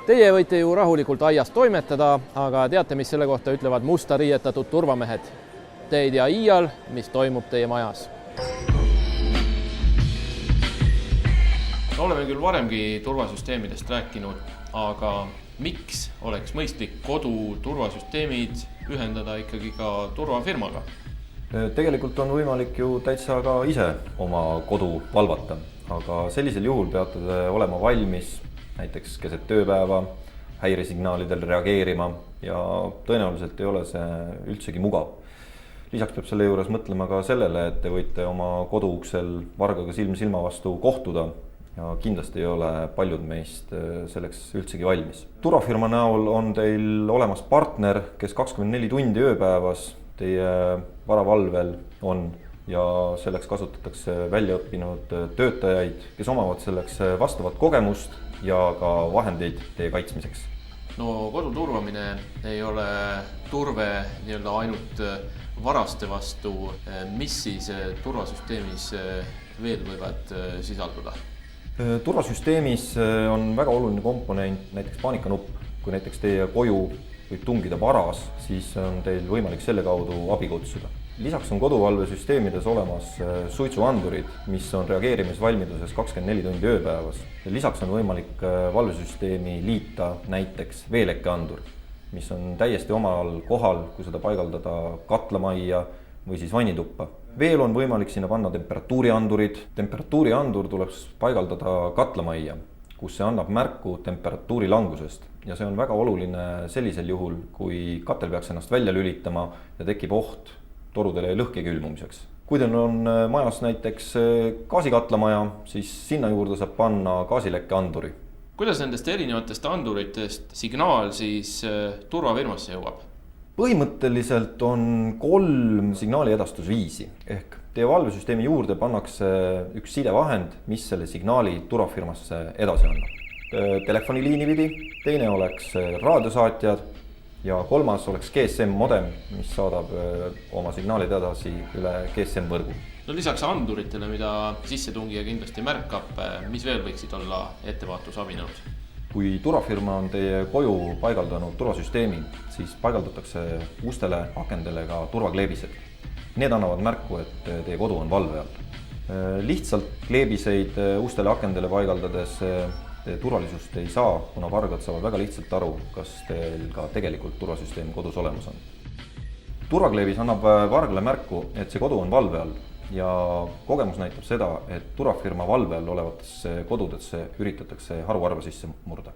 Teie võite ju rahulikult aias toimetada, aga teate, mis selle kohta ütlevad musta riietatud turvamehed? Te ei tea iial, mis toimub teie majas. Oleme küll varemgi turvasüsteemidest rääkinud, aga miks oleks mõistlik kodu turvasüsteemid ühendada ikkagi ka turvafirmaga? Tegelikult on võimalik ju täitsa ka ise oma kodu valvata, aga sellisel juhul peate te olema valmis näiteks keset tööpäeva häiresignaalidel reageerima ja tõenäoliselt ei ole see üldsegi mugav. Lisaks peab selle juures mõtlema ka sellele, et te võite oma koduuksel vargaga silm silma vastu kohtuda ja kindlasti ei ole paljud meist selleks üldsegi valmis. Turvafirma näol on teil olemas partner, kes 24 tundi ööpäevas teie varavalvel on ja selleks kasutatakse väljaõppinud töötajaid, kes omavad selleks vastavat kogemust ja ka vahendeid teie kaitsmiseks. No kodu turvamine ei ole turve ainult varaste vastu. Mis siis turvasüsteemis veel võivad sisalduda? Turvasüsteemis on väga oluline komponent näiteks paanikanupp. Kui näiteks teie koju võib tungida varas, siis on teil võimalik selle kaudu abi kutsuda. Lisaks on koduvalvesüsteemides olemas suitsuandurid, mis on reageerimisvalmiduses 24 tundi ööpäevas. Lisaks on võimalik valvesüsteemi liita näiteks veelekkeandur, mis on täiesti omal kohal, kui seda paigaldada katlamajja või siis vannituppa. Veel on võimalik sinna panna temperatuuriandurid. Temperatuuriandur tuleb paigaldada katlamajja, kus see annab märku temperatuuri langusest. Ja see on väga oluline sellisel juhul, kui katel peaks ennast välja lülitama ja tekib oht torudele lõhki külmumiseks. Kui teil on majas näiteks gaasikatlamaja, siis sinna juurde saab panna gaasilekkeanduri. Kuidas nendest erinevatest anduritest signaal siis turvafirmasse jõuab? Põhimõtteliselt on 3 signaali edastusviisi. Ehk teie valvesüsteemi juurde pannakse üks sidevahend, mis selle signaali turvafirmasse edasi annab. Telefoniliini pidi, teine oleks raadiosaatjad ja kolmas oleks GSM modem, mis saadab oma signaalid edasi üle GSM võrgu. No lisaks anduritele, mida sissetungija kindlasti märkab, mis veel võiksid olla ettevaatusabinõud? Kui turvafirma on teie koju paigaldanud turvasüsteemi, siis paigaldatakse ustele, akendele ka turvakleebised. Need annavad märku, et teie kodu on valve all. Lihtsalt kleebiseid ustele, akendele paigaldades turvalisust ei saa, kuna vargad saavad väga lihtsalt aru, kas teil ka tegelikult turvasüsteem kodus olemas on. Turvakleebis annab vargale märku, et see kodu on valve all ja kogemus näitab seda, et turvafirma valve all olevatesse kodudesse üritatakse haruharva sisse murda.